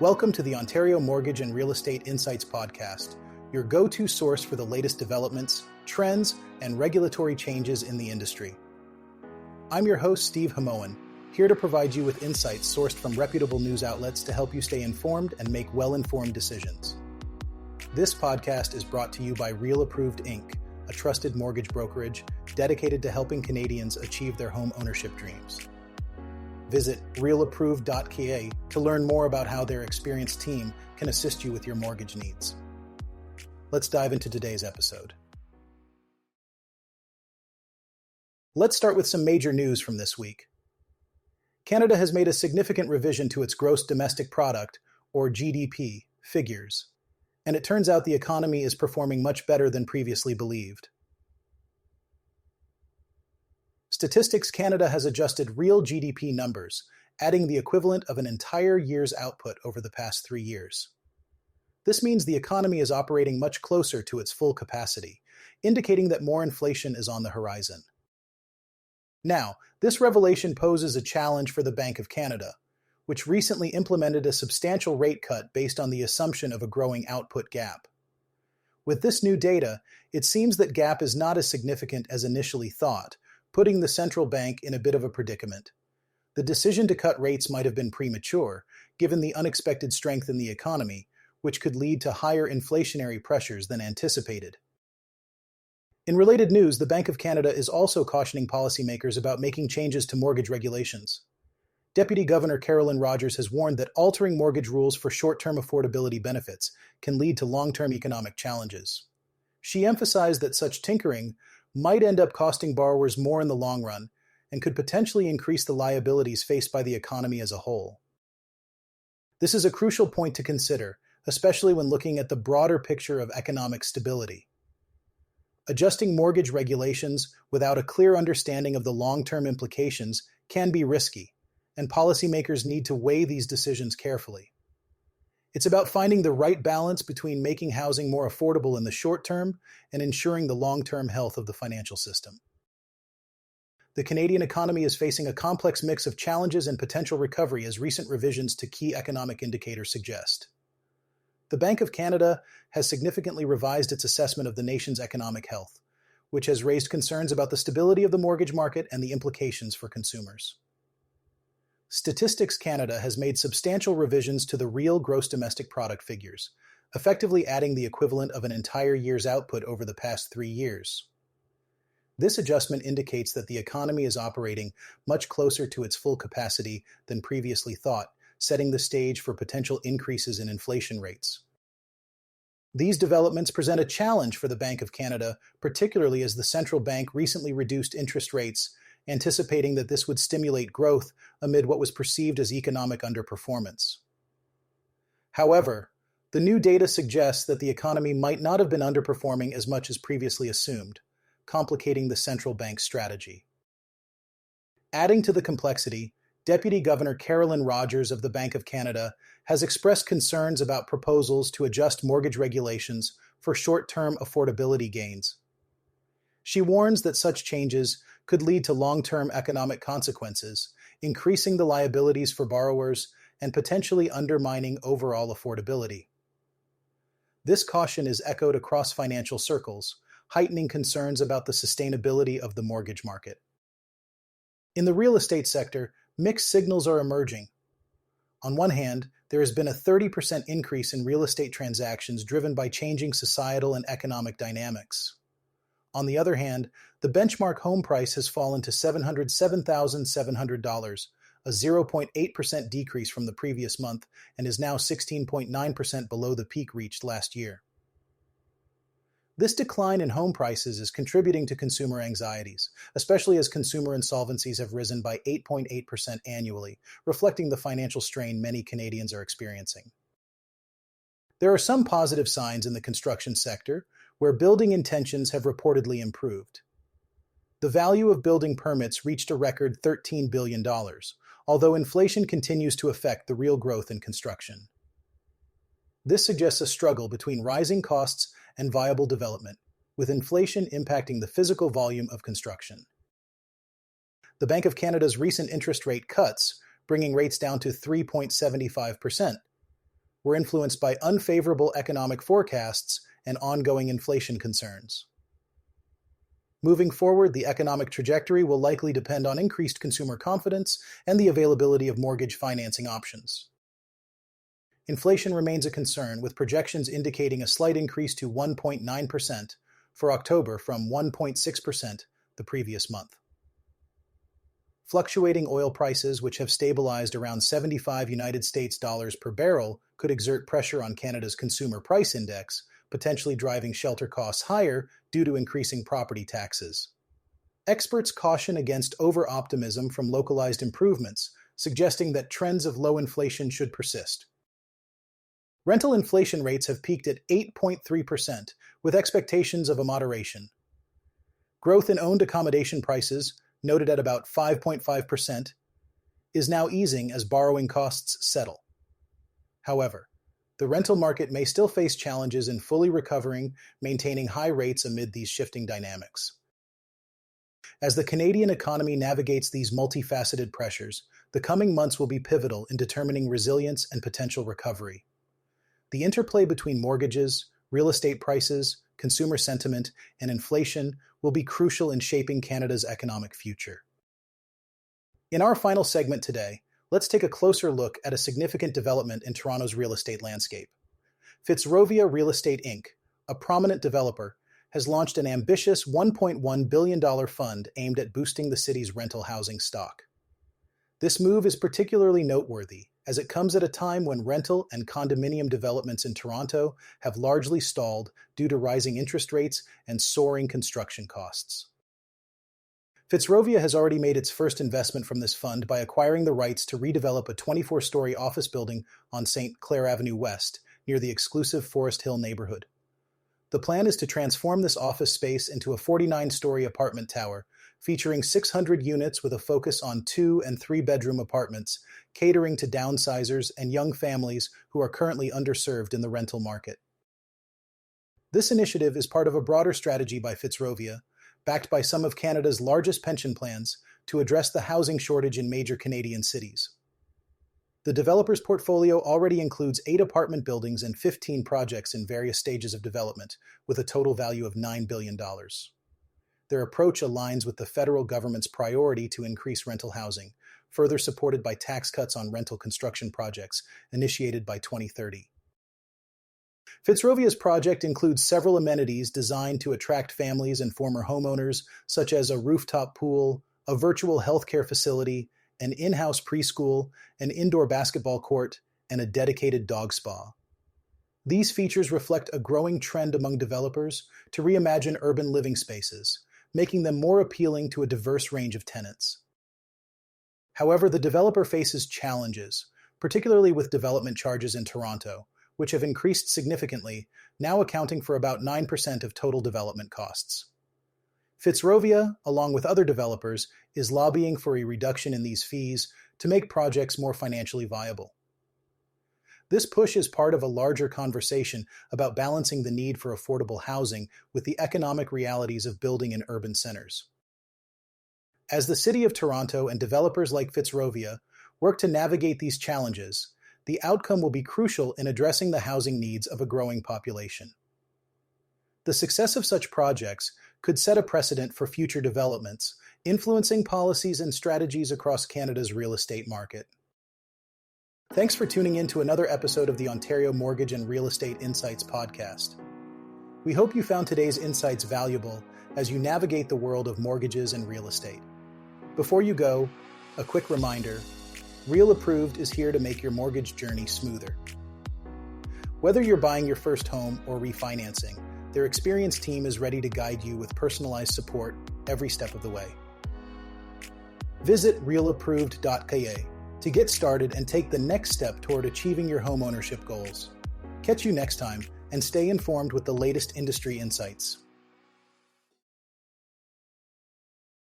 Welcome to the Ontario Mortgage and Real Estate Insights Podcast, your go-to source for the latest developments, trends, and regulatory changes in the industry. I'm your host, Steve Hamoan, here to provide you with insights sourced from reputable news outlets to help you stay informed and make well-informed decisions. This podcast is brought to you by Real Approved Inc., a trusted mortgage brokerage dedicated to helping Canadians achieve their home ownership dreams. Visit realapproved.ca to learn more about how their experienced team can assist you with your mortgage needs. Let's dive into today's episode. Let's start with some major news from this week. Canada has made a significant revision to its gross domestic product, or GDP, figures, and it turns out the economy is performing much better than previously believed. Statistics Canada has adjusted real GDP numbers, adding the equivalent of an entire year's output over the past 3 years. This means the economy is operating much closer to its full capacity, indicating that more inflation is on the horizon. Now, this revelation poses a challenge for the Bank of Canada, which recently implemented a substantial rate cut based on the assumption of a growing output gap. With this new data, it seems that gap is not as significant as initially thought, putting the central bank in a bit of a predicament. The decision to cut rates might have been premature, given the unexpected strength in the economy, which could lead to higher inflationary pressures than anticipated. In related news, the Bank of Canada is also cautioning policymakers about making changes to mortgage regulations. Deputy Governor Carolyn Rogers has warned that altering mortgage rules for short-term affordability benefits can lead to long-term economic challenges. She emphasized that such tinkering might end up costing borrowers more in the long run and could potentially increase the liabilities faced by the economy as a whole. This is a crucial point to consider, especially when looking at the broader picture of economic stability. Adjusting mortgage regulations without a clear understanding of the long-term implications can be risky, and policymakers need to weigh these decisions carefully. It's about finding the right balance between making housing more affordable in the short term and ensuring the long-term health of the financial system. The Canadian economy is facing a complex mix of challenges and potential recovery as recent revisions to key economic indicators suggest. The Bank of Canada has significantly revised its assessment of the nation's economic health, which has raised concerns about the stability of the mortgage market and the implications for consumers. Statistics Canada has made substantial revisions to the real gross domestic product figures, effectively adding the equivalent of an entire year's output over the past 3 years. This adjustment indicates that the economy is operating much closer to its full capacity than previously thought, setting the stage for potential increases in inflation rates. These developments present a challenge for the Bank of Canada, particularly as the central bank recently reduced interest rates, anticipating that this would stimulate growth amid what was perceived as economic underperformance. However, the new data suggests that the economy might not have been underperforming as much as previously assumed, complicating the central bank's strategy. Adding to the complexity, Deputy Governor Carolyn Rogers of the Bank of Canada has expressed concerns about proposals to adjust mortgage regulations for short-term affordability gains. She warns that such changes could lead to long-term economic consequences, increasing the liabilities for borrowers and potentially undermining overall affordability. This caution is echoed across financial circles, heightening concerns about the sustainability of the mortgage market. In the real estate sector, mixed signals are emerging. On one hand, there has been a 30% increase in real estate transactions driven by changing societal and economic dynamics. On the other hand, the benchmark home price has fallen to $707,700, a 0.8% decrease from the previous month, and is now 16.9% below the peak reached last year. This decline in home prices is contributing to consumer anxieties, especially as consumer insolvencies have risen by 8.8% annually, reflecting the financial strain many Canadians are experiencing. There are some positive signs in the construction sector, where building intentions have reportedly improved. The value of building permits reached a record $13 billion, although inflation continues to affect the real growth in construction. This suggests a struggle between rising costs and viable development, with inflation impacting the physical volume of construction. The Bank of Canada's recent interest rate cuts, bringing rates down to 3.75%, were influenced by unfavorable economic forecasts and ongoing inflation concerns. Moving forward, the economic trajectory will likely depend on increased consumer confidence and the availability of mortgage financing options. Inflation remains a concern, with projections indicating a slight increase to 1.9% for October from 1.6% the previous month. Fluctuating oil prices, which have stabilized around 75 United States dollars per barrel, could exert pressure on Canada's consumer price index, potentially driving shelter costs higher due to increasing property taxes. Experts caution against over-optimism from localized improvements, suggesting that trends of low inflation should persist. Rental inflation rates have peaked at 8.3%, with expectations of a moderation. Growth in owned accommodation prices, noted at about 5.5%, is now easing as borrowing costs settle. However, the rental market may still face challenges in fully recovering, maintaining high rates amid these shifting dynamics. As the Canadian economy navigates these multifaceted pressures, the coming months will be pivotal in determining resilience and potential recovery. The interplay between mortgages, real estate prices, consumer sentiment, and inflation will be crucial in shaping Canada's economic future. In our final segment today, let's take a closer look at a significant development in Toronto's real estate landscape. Fitzrovia Real Estate Inc., a prominent developer, has launched an ambitious $1.1 billion fund aimed at boosting the city's rental housing stock. This move is particularly noteworthy, as it comes at a time when rental and condominium developments in Toronto have largely stalled due to rising interest rates and soaring construction costs. Fitzrovia has already made its first investment from this fund by acquiring the rights to redevelop a 24-story office building on St. Clair Avenue West, near the exclusive Forest Hill neighborhood. The plan is to transform this office space into a 49-story apartment tower, featuring 600 units with a focus on 2- and 3-bedroom apartments, catering to downsizers and young families who are currently underserved in the rental market. This initiative is part of a broader strategy by Fitzrovia, backed by some of Canada's largest pension plans, to address the housing shortage in major Canadian cities. The developer's portfolio already includes 8 apartment buildings and 15 projects in various stages of development, with a total value of $9 billion. Their approach aligns with the federal government's priority to increase rental housing, further supported by tax cuts on rental construction projects initiated by 2030. Fitzrovia's project includes several amenities designed to attract families and former homeowners, such as a rooftop pool, a virtual healthcare facility, an in-house preschool, an indoor basketball court, and a dedicated dog spa. These features reflect a growing trend among developers to reimagine urban living spaces, making them more appealing to a diverse range of tenants. However, the developer faces challenges, particularly with development charges in Toronto, which have increased significantly, now accounting for about 9% of total development costs. Fitzrovia, along with other developers, is lobbying for a reduction in these fees to make projects more financially viable. This push is part of a larger conversation about balancing the need for affordable housing with the economic realities of building in urban centers. As the City of Toronto and developers like Fitzrovia work to navigate these challenges, the outcome will be crucial in addressing the housing needs of a growing population. The success of such projects could set a precedent for future developments, influencing policies and strategies across Canada's real estate market. Thanks for tuning in to another episode of the Ontario Mortgage and Real Estate Insights podcast. We hope you found today's insights valuable as you navigate the world of mortgages and real estate. Before you go, a quick reminder: Real Approved is here to make your mortgage journey smoother. Whether you're buying your first home or refinancing, their experienced team is ready to guide you with personalized support every step of the way. Visit realapproved.ca to get started and take the next step toward achieving your homeownership goals. Catch you next time, and stay informed with the latest industry insights.